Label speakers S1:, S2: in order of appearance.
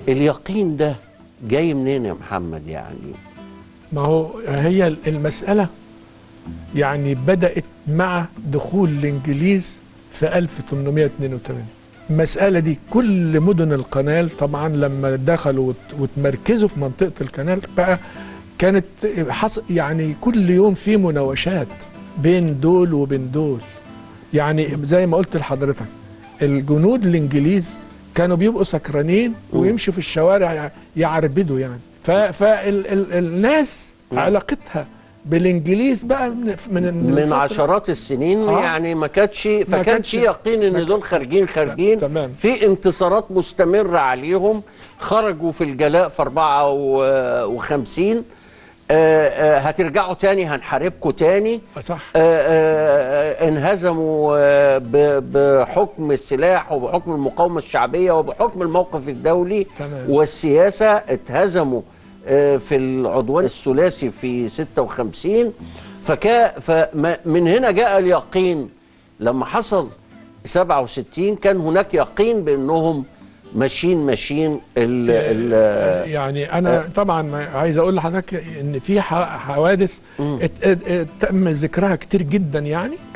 S1: اليقين ده جاي منين يا محمد يعني؟
S2: ما هو هي المسألة يعني بدأت مع دخول الإنجليز في 1882. المسألة دي كل مدن القنال طبعا لما دخلوا وتمركزوا في منطقة القنال بقى كانت يعني كل يوم في مناوشات بين دول وبين دول. يعني زي ما قلت لحضرتك الجنود الإنجليز كانوا بيبقوا سكرانين ويمشوا في الشوارع يعربدوا يعني. فالناس علاقتها بالانجليز بقى
S1: من عشرات السنين يعني ما كانش يقين ان دول خارجين
S2: تمام.
S1: في انتصارات مستمره عليهم. خرجوا في الجلاء في 54 هترجعوا تاني هنحاربكم تاني.
S2: صح.
S1: انهزموا بحكم السلاح وبحكم المقاومه الشعبيه وبحكم الموقف الدولي.
S2: تمام.
S1: والسياسه اتهزموا في العدوان الثلاثي في 56. فمن هنا جاء اليقين. لما حصل 67 كان هناك يقين بانهم ماشيين
S2: يعني انا طبعا عايز اقول لحضرتك ان في حوادث تم ذكرها كتير جدا يعني